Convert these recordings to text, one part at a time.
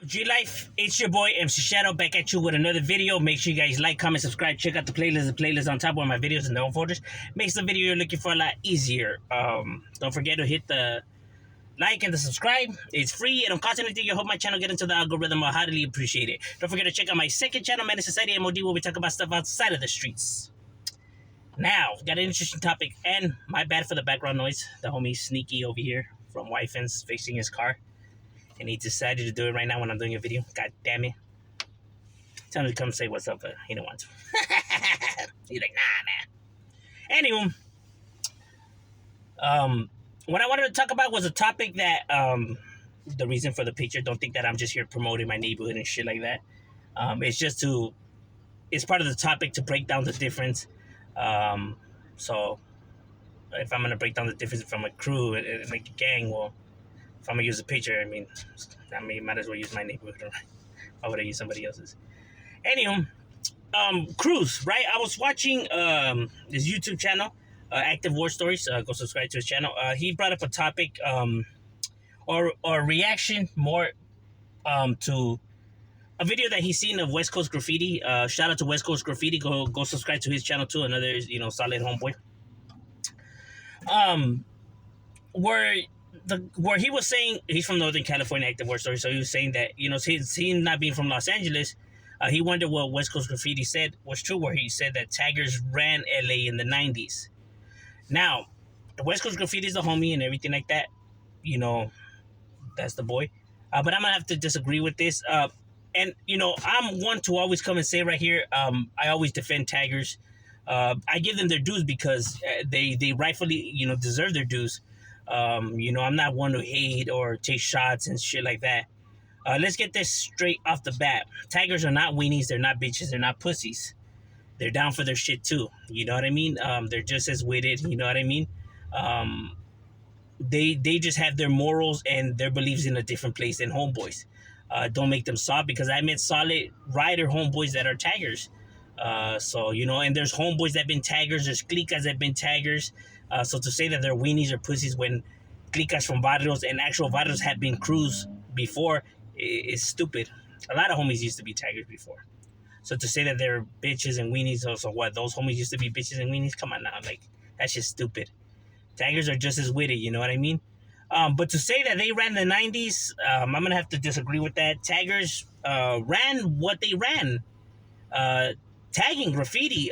G Life, it's your boy MC Shadow back at you with another video. Make sure you guys like, comment, subscribe, check out the playlist. The playlist on top of my videos in their own folders makes the video you're looking for a lot easier. Don't forget to hit the like and the subscribe. It's free. It don't cost anything. You help my channel get into the algorithm. I highly appreciate it. Don't forget to check out my second channel, Man Society M.O.D, where we talk about stuff outside of the streets. Now, got an interesting topic, and my bad for the background noise. The homie Sneaky over here from Wifens fixing his car. And he decided to do it right now when I'm doing a video. God damn it. Tell him to come say what's up, but he don't want to. He's like, nah. Anywho, what I wanted to talk about was a topic that, the reason for the picture, don't think that I'm just here promoting my neighborhood and shit like that. It's part of the topic to break down the difference. So if I'm going to break down the difference from a crew and like a gang, well, if I'm gonna use a picture, I mean, might as well use my neighborhood. Right? Why would I use somebody else's? Anyway, Cruz, right? I was watching his YouTube channel, Active War Stories. Go subscribe to his channel. He brought up a topic, or reaction more, to a video that he's seen of West Coast Graffiti. Shout out to West Coast Graffiti. Go subscribe to his channel too. Another, solid homeboy. Where he was saying, he's from Northern California, Active War Story, so he was saying that, he not being from Los Angeles, he wondered what West Coast Graffiti said was true, where he said that taggers ran LA in the 90s. Now, the West Coast Graffiti is the homie and everything like that. That's the boy. But I'm going to have to disagree with this. And, I'm one to always come and say right here, I always defend taggers. I give them their dues because they rightfully, deserve their dues. I'm not one to hate or take shots and shit like that. Let's get this straight off the bat. Tigers are not weenies. They're not bitches. They're not pussies. They're down for their shit too. You know what I mean? They're just as witted. You know what I mean? They just have their morals and their beliefs in a different place than homeboys. Don't make them soft, because I met solid rider homeboys that are taggers. And there's homeboys that have been taggers. There's clicas that have been taggers. So to say that they're weenies or pussies when clicas from barrios and actual barrios had been crews before is stupid. A lot of homies used to be taggers before. So to say that they're bitches and weenies, so what? Those homies used to be bitches and weenies? Come on now. Like, that's just stupid. Taggers are just as witty, you know what I mean? But to say that they ran the 90s, I'm going to have to disagree with that. Taggers ran what they ran. Tagging graffiti,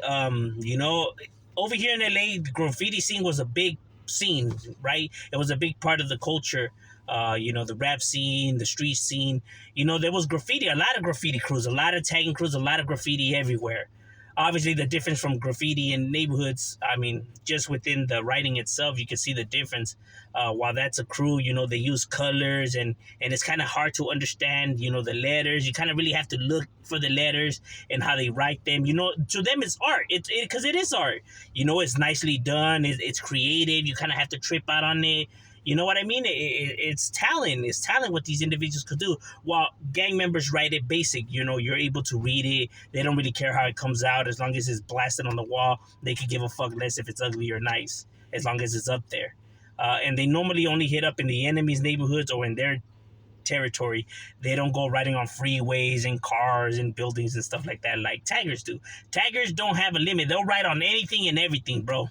over here in LA, the graffiti scene was a big scene, right? It was a big part of the culture. The rap scene, the street scene. There was graffiti, a lot of graffiti crews, a lot of tagging crews, a lot of graffiti everywhere. Obviously, the difference from graffiti in neighborhoods, I mean, just within the writing itself, you can see the difference. While that's a crew, they use colors and it's kind of hard to understand, the letters. You kind of really have to look for the letters and how they write them. To them, it's art. Because it is art. It's nicely done. It's creative. You kind of have to trip out on it. You know what I mean? It's talent. It's talent what these individuals could do. While gang members write it basic, you're able to read it. They don't really care how it comes out. As long as it's blasted on the wall, they could give a fuck less if it's ugly or nice, as long as it's up there. And they normally only hit up in the enemy's neighborhoods or in their territory. They don't go riding on freeways and cars and buildings and stuff like that like taggers do. Taggers don't have a limit. They'll ride on anything and everything, bro.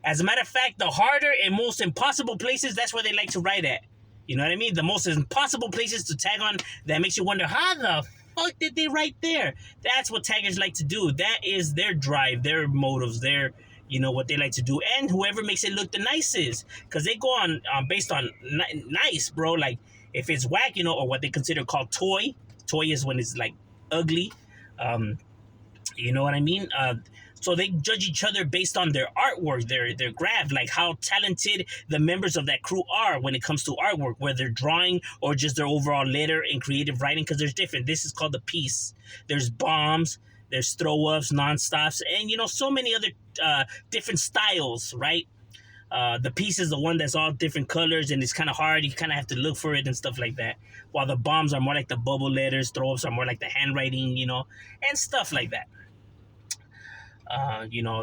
As a matter of fact, the harder and most impossible places, that's where they like to ride at. You know what I mean? The most impossible places to tag on that makes you wonder, how the fuck did they write there? That's what taggers like to do. That is their drive, their motives, their, what they like to do. And whoever makes it look the nicest. Because they go on based on nice, bro. Like, if it's whack, or what they consider called toy. Toy is when it's, like, ugly. You know what I mean? So they judge each other based on their artwork, their craft, like how talented the members of that crew are when it comes to artwork, whether drawing or just their overall letter and creative writing, because there's different. This is called the piece. There's bombs, there's throw-ups, non-stops, and, so many other different styles, right? The piece is the one that's all different colors, and it's kind of hard. You kind of have to look for it and stuff like that. While the bombs are more like the bubble letters, throw-ups are more like the handwriting, and stuff like that.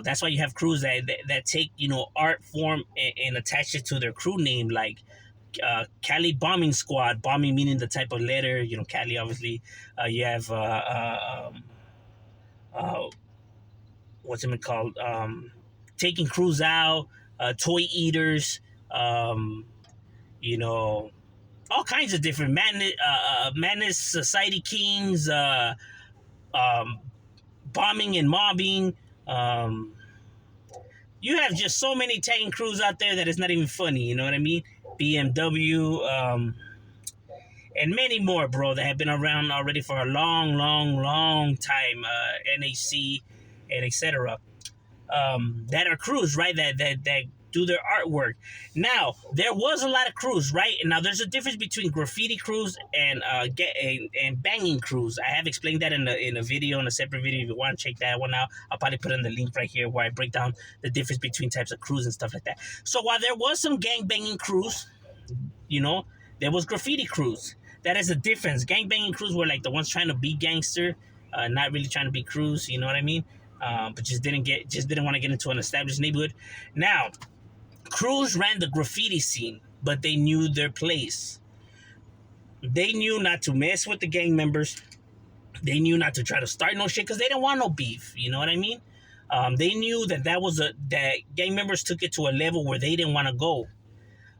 That's why you have crews that take, art form and attach it to their crew name. Like Cali Bombing Squad, bombing meaning the type of letter, you know, Cali obviously. You have uh, what's it called? Taking crews out, toy eaters, um, you know, all kinds of different madness society kings, um, bombing and mobbing. Um, you have just so many tagging crews out there that it's not even funny. You know what I mean? BMW, and many more, bro, that have been around already for a long, long, long time. NAC and etc. That are crews, right? That do their artwork. Now, there was a lot of crews, right? And now there's a difference between graffiti crews and and banging crews. I have explained that in a video, in a separate video. If you want to check that one out, I'll probably put in the link right here where I break down the difference between types of crews and stuff like that. So while there was some gang banging crews, you know, there was graffiti crews. That is the difference. Gang banging crews were like the ones trying to be gangster, not really trying to be crews. You know what I mean? But just didn't want to get into an established neighborhood. Now, crews ran the graffiti scene, but they knew their place. They knew not to mess with the gang members. They knew not to try to start no shit because they didn't want no beef. You know what I mean? They knew that gang members took it to a level where they didn't want to go.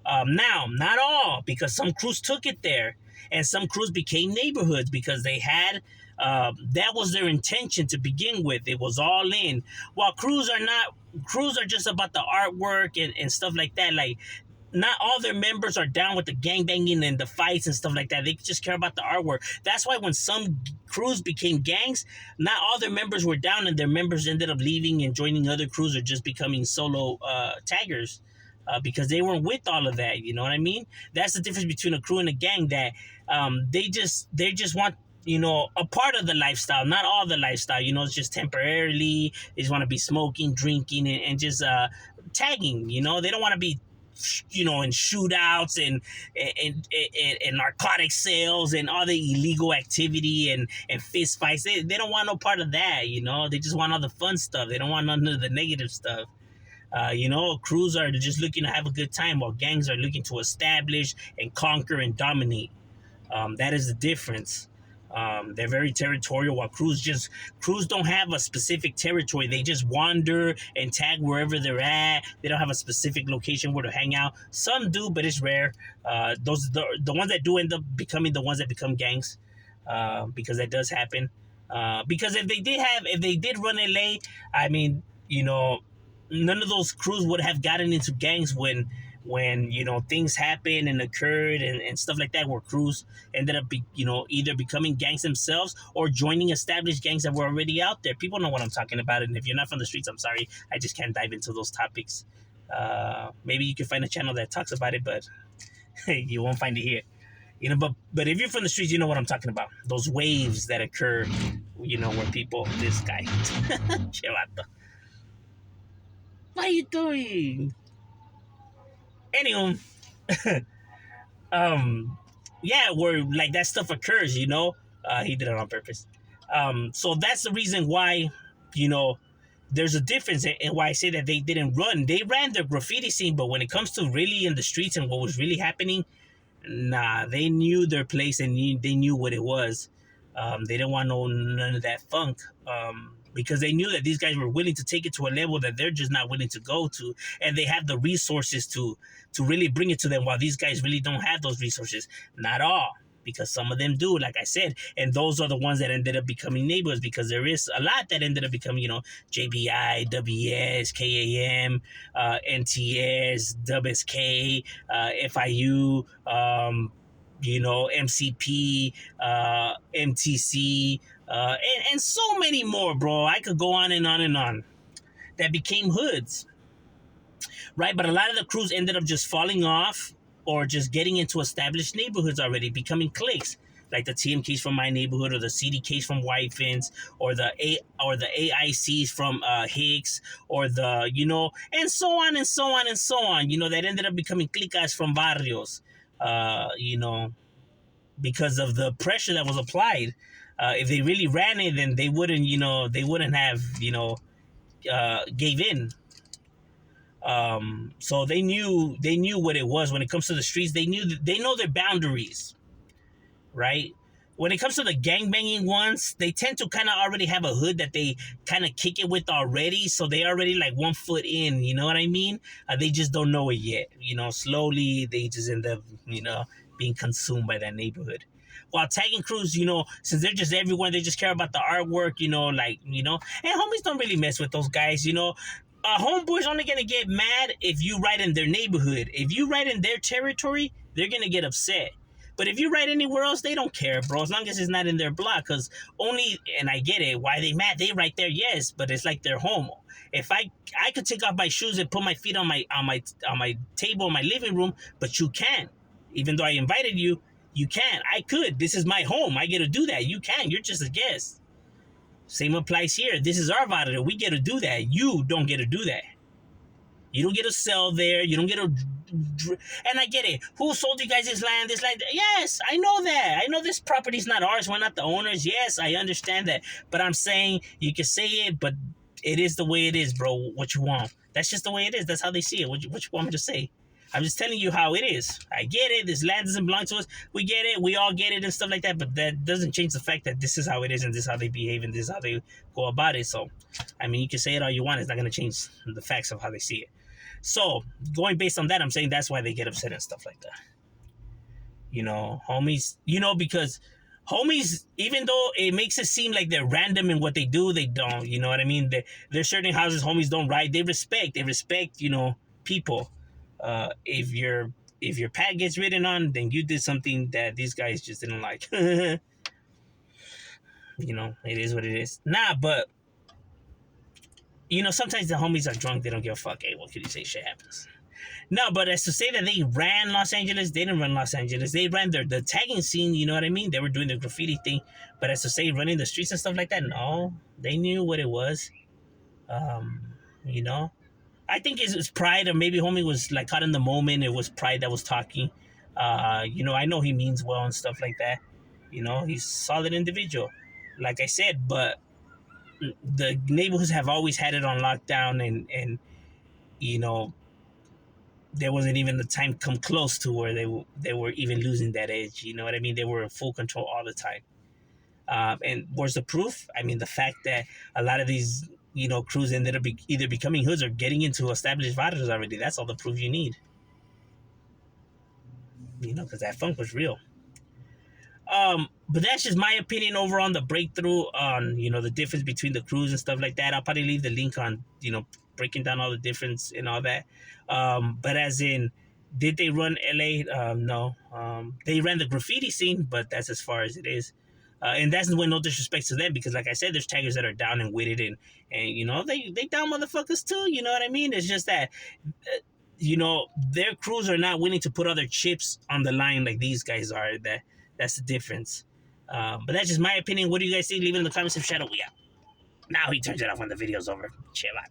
Now, not all, because some crews took it there, and some crews became neighborhoods because they had that was their intention to begin with. It was all in. While crews are not, crews are just about the artwork and stuff like that. Like, not all their members are down with the gang banging and the fights and stuff like that. They just care about the artwork. That's why when some crews became gangs, not all their members were down, and their members ended up leaving and joining other crews or just becoming solo taggers. Because they weren't with all of that, you know what I mean? That's the difference between a crew and a gang. That they just want, you know, a part of the lifestyle, not all the lifestyle. You know, it's just temporarily. They just want to be smoking, drinking, and just tagging. You know, they don't want to be, you know, in shootouts and narcotic sales and all the illegal activity and fist fights. They don't want no part of that. You know, they just want all the fun stuff. They don't want none of the negative stuff. You know, crews are just looking to have a good time, while gangs are looking to establish and conquer and dominate. That is the difference. They're very territorial, while crews don't have a specific territory. They just wander and tag wherever they're at. They don't have a specific location where to hang out. Some do, but it's rare. The ones that do end up becoming the ones that become gangs, because that does happen. Because if they did run LA, I mean, you know, none of those crews would have gotten into gangs when you know things happened and occurred and stuff like that, where crews ended up either becoming gangs themselves or joining established gangs that were already out there. People know what I'm talking about, and if you're not from the streets, I'm sorry, I just can't dive into those topics. Maybe you can find a channel that talks about it, but you won't find it here. You know, but if you're from the streets, you know what I'm talking about. Those waves that occur, you know, where people, this guy, Chivato. What are you doing? Anyway, yeah, where like that stuff occurs, you know. He did it on purpose. So that's the reason why, you know, there's a difference, and why I say that they didn't run. They ran their graffiti scene, but when it comes to really in the streets and what was really happening, nah, they knew their place and they knew what it was. They didn't want none of that funk. Because they knew that these guys were willing to take it to a level that they're just not willing to go to, and they have the resources to really bring it to them, while these guys really don't have those resources. Not all, because some of them do, like I said, and those are the ones that ended up becoming neighbors, because there is a lot that ended up becoming, you know, JBI, WS, KAM, NTS, WSK, FIU, you know, MCP, MTC, and so many more, bro. I could go on and on and on. That became hoods, right? But a lot of the crews ended up just falling off or just getting into established neighborhoods already, becoming cliques, like the TMKs from my neighborhood, or the CDKs from Whitefins, or the AICs from Hicks, or the, you know, and so on and so on and so on. You know, that ended up becoming cliques from barrios. You know, because of the pressure that was applied. If they really ran it, then they wouldn't have, you know, gave in. So they knew what it was when it comes to the streets. They know their boundaries, right? When it comes to the gangbanging ones, they tend to kind of already have a hood that they kind of kick it with already, so they already like 1 foot in. You know what I mean? They just don't know it yet. Slowly they just end up, being consumed by that neighborhood. While tagging crews, since they're just everywhere, they just care about the artwork. And homies don't really mess with those guys. Homeboys only gonna get mad if you ride in their neighborhood. If you ride in their territory, they're gonna get upset. But if you ride anywhere else, they don't care, bro. As long as it's not in their block, because and I get it, why they mad? They right there, yes, but it's like their home. If I could take off my shoes and put my feet on my table in my living room, but you can't. Even though I invited you, you can't. I could. This is my home. I get to do that. You can't. You're just a guest. Same applies here. This is our vada. We get to do that. You don't get to do that. You don't get to sell there. You don't get to. And I get it. Who sold you guys this land? This land? Yes, I know that. I know this property's not ours. We're not the owners. Yes, I understand that. But I'm saying you can say it, but it is the way it is, bro. What you want? That's just the way it is. That's how they see it. What you want me to say? I'm just telling you how it is. I get it. This land doesn't belong to us. We get it. We all get it and stuff like that. But that doesn't change the fact that this is how it is and this is how they behave and this is how they go about it. So, I mean, you can say it all you want. It's not going to change the facts of how they see it. So, going based on that, I'm saying that's why they get upset and stuff like that. Homies, because homies, even though it makes it seem like they're random in what they do, they don't. You know what I mean? There's certain houses homies don't ride. They respect, people. If your pad gets ridden on, then you did something that these guys just didn't like. It is what it is. Nah, but sometimes the homies are drunk. They don't give a fuck. Hey, what could you say? Shit happens. No, but as to say that they ran Los Angeles, they didn't run Los Angeles. They ran the tagging scene. You know what I mean? They were doing the graffiti thing. But as to say running the streets and stuff like that, no, they knew what it was. You know. I think it's pride, or maybe homie was like caught in the moment. It was pride that was talking. I know he means well and stuff like that. He's a solid individual, like I said. But the neighborhoods have always had it on lockdown, and there wasn't even the time come close to where they were even losing that edge. You know what I mean? They were in full control all the time. And where's the proof? I mean, the fact that a lot of these crews ended up either becoming hoods or getting into established varas already. That's all the proof you need. Because that funk was real. But that's just my opinion over on the breakthrough on the difference between the crews and stuff like that. I'll probably leave the link on breaking down all the difference and all that. But as in, did they run LA? No. They ran the graffiti scene, but that's as far as it is. And that's when no disrespect to them, because like I said, there's taggers that are down and witted, and they down motherfuckers too. You know what I mean? It's just that their crews are not willing to put other chips on the line like these guys are. That's the difference. But that's just my opinion. What do you guys think? Leave it in the comments. If Shadow, we out. Now he turns it off when the video's over. Chill out.